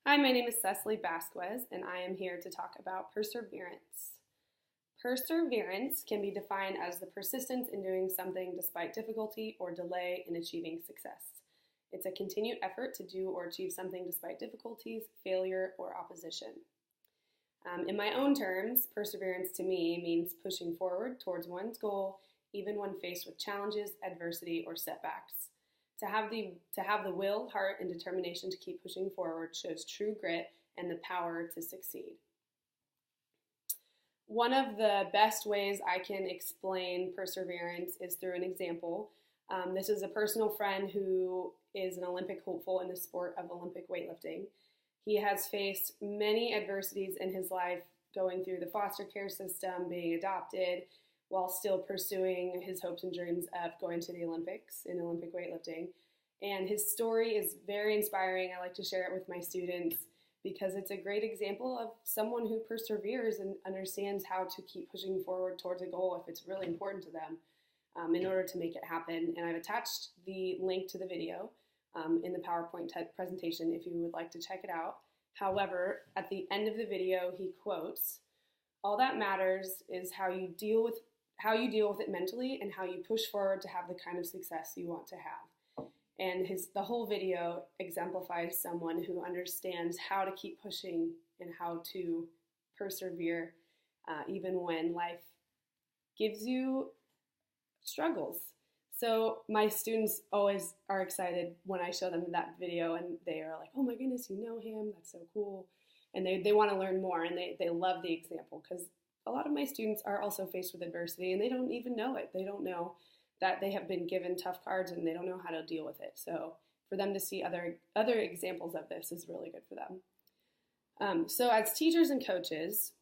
Hi, my name is Cecily Vasquez, and I am here to talk about perseverance. Perseverance can be defined as the persistence in doing something despite difficulty or delay in achieving success. It's a continued effort to do or achieve something despite difficulties, failure, or opposition. In my own terms, perseverance to me means pushing forward towards one's goal even when faced with challenges, adversity, or setbacks. To have the will, heart, and determination to keep pushing forward shows true grit and the power to succeed. One of the best ways I can explain perseverance is through an example. This is a personal friend who is an Olympic hopeful in the sport of Olympic weightlifting. He has faced many adversities in his life, going through the foster care system, being adopted, while still pursuing his hopes and dreams of going to the Olympics in Olympic weightlifting. And his story is very inspiring. I like to share it with my students because it's a great example of someone who perseveres and understands how to keep pushing forward towards a goal if it's really important to them in order to make it happen. And I've attached the link to the video in the PowerPoint presentation if you would like to check it out. However, at the end of the video, he quotes, "All that matters is how you deal with it mentally and how you push forward to have the kind of success you want to have." And the whole video exemplifies someone who understands how to keep pushing and how to persevere even when life gives you struggles. So my students always are excited when I show them that video, and they are like, "Oh my goodness, you know him, that's so cool." And they want to learn more, and they love the example because a lot of my students are also faced with adversity and they don't even know it. They don't know that they have been given tough cards and they don't know how to deal with it. So for them to see other examples of this is really good for them. So as teachers and coaches,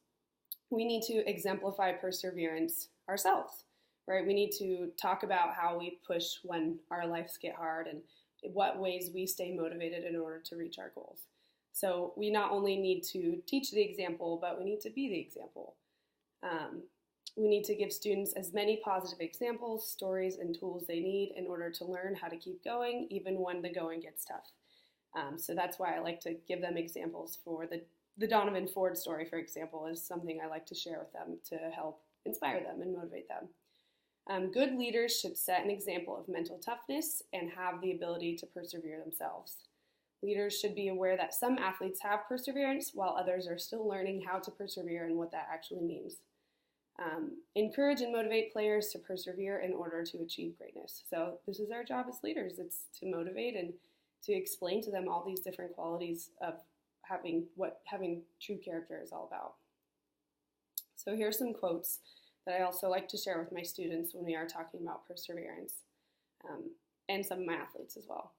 we need to exemplify perseverance ourselves, right? We need to talk about how we push when our lives get hard and what ways we stay motivated in order to reach our goals. So we not only need to teach the example, but we need to be the example. We need to give students as many positive examples, stories, and tools they need in order to learn how to keep going, even when the going gets tough. So that's why I like to give them examples. For the Donovan Ford story, for example, is something I like to share with them to help inspire them and motivate them. Good leaders should set an example of mental toughness and have the ability to persevere themselves. Leaders should be aware that some athletes have perseverance while others are still learning how to persevere and what that actually means. Encourage and motivate players to persevere in order to achieve greatness. So this is our job as leaders. It's to motivate and to explain to them all these different qualities of having true character is all about. So here's some quotes that I also like to share with my students when we are talking about perseverance, and some of my athletes as well.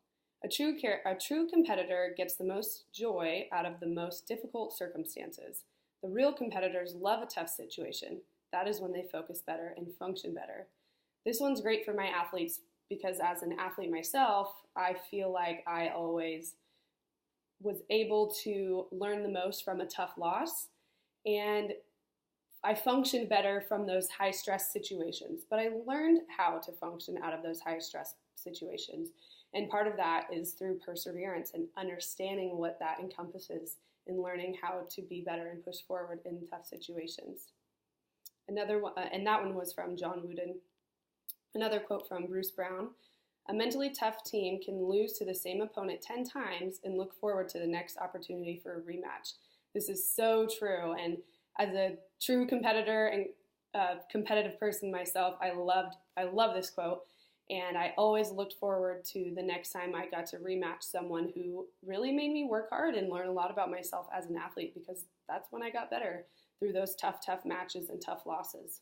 A true competitor gets the most joy out of the most difficult circumstances. The real competitors love a tough situation. That is when they focus better and function better. This one's great for my athletes because as an athlete myself, I feel like I always was able to learn the most from a tough loss, and I functioned better from those high stress situations. But I learned how to function out of those high stress situations. And part of that is through perseverance and understanding what that encompasses and learning how to be better and push forward in tough situations. Another one, and that one was from John Wooden. Another quote from Bruce Brown: "A mentally tough team can lose to the same opponent 10 times and look forward to the next opportunity for a rematch." This is so true. And as a true competitor and competitive person myself, I love this quote. And I always looked forward to the next time I got to rematch someone who really made me work hard and learn a lot about myself as an athlete, because that's when I got better, through those tough matches and tough losses.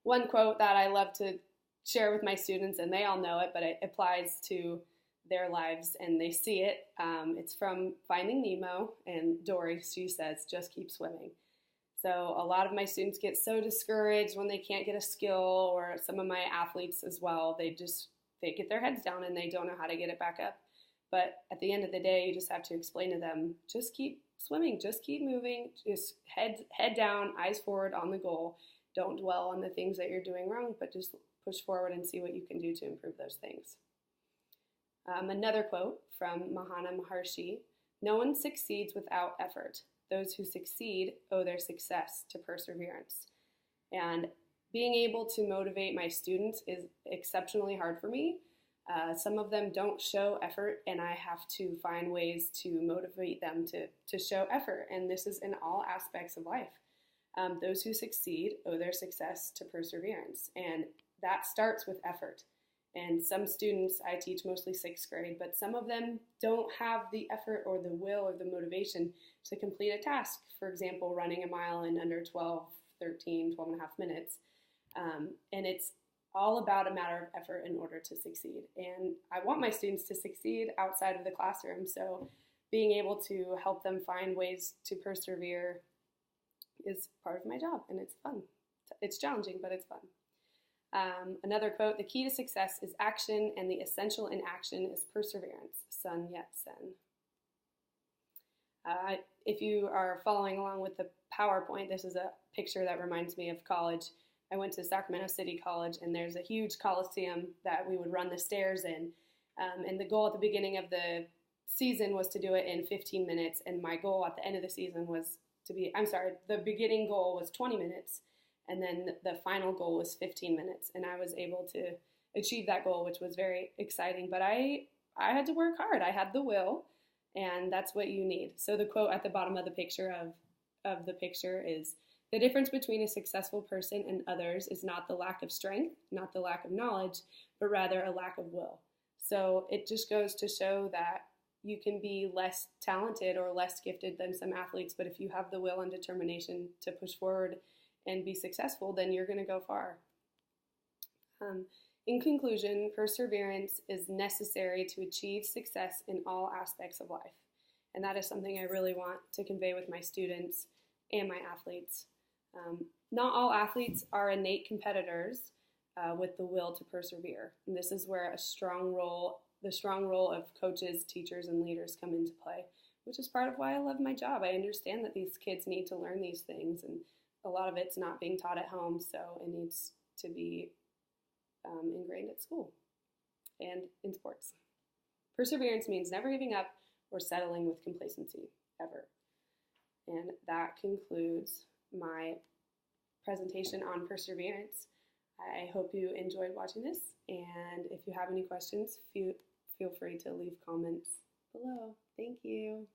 One quote that I love to share with my students, and they all know it, but it applies to their lives and they see it. It's from Finding Nemo, and Dory, she says, "Just keep swimming." So a lot of my students get so discouraged when they can't get a skill, or some of my athletes as well. They get their heads down and they don't know how to get it back up. But at the end of the day, you just have to explain to them, just keep swimming, just keep moving, just head down, eyes forward on the goal. Don't dwell on the things that you're doing wrong, but just push forward and see what you can do to improve those things. Another quote from Mahana Maharshi: No one succeeds without effort. Those who succeed owe their success to perseverance. And being able to motivate my students is exceptionally hard for me. Some of them don't show effort, and I have to find ways to motivate them to show effort. And this is in all aspects of life. Those who succeed owe their success to perseverance. And that starts with effort. And some students, I teach mostly sixth grade, but some of them don't have the effort or the will or the motivation to complete a task. For example, running a mile in under 12 and a half minutes. And it's all about a matter of effort in order to succeed. And I want my students to succeed outside of the classroom. So being able to help them find ways to persevere is part of my job, and it's fun. It's challenging, but it's fun. Another quote, the key to success is action, and the essential in action is perseverance. Sun Yat-sen. If you are following along with the PowerPoint, this is a picture that reminds me of college. I went to Sacramento City College, and there's a huge coliseum that we would run the stairs in. And the goal at the beginning of the season was to do it in 15 minutes, and my goal at the end of the season was the beginning goal was 20 minutes, and then the final goal was 15 minutes, and I was able to achieve that goal, which was very exciting. But I had to work hard. I had the will, and that's what you need. So the quote at the bottom of the picture of the picture is, the difference between a successful person and others is not the lack of strength, not the lack of knowledge, but rather a lack of will. So it just goes to show that you can be less talented or less gifted than some athletes, but if you have the will and determination to push forward and be successful, then you're going to go far. In conclusion, perseverance is necessary to achieve success in all aspects of life. And that is something I really want to convey with my students and my athletes. Not all athletes are innate competitors with the will to persevere. And this is where the strong role of coaches, teachers, and leaders come into play, which is part of why I love my job. I understand that these kids need to learn these things, and a lot of it's not being taught at home, so it needs to be ingrained at school and in sports. Perseverance means never giving up or settling with complacency, ever. And that concludes my presentation on perseverance. I hope you enjoyed watching this, and if you have any questions, feel free to leave comments below. Thank you.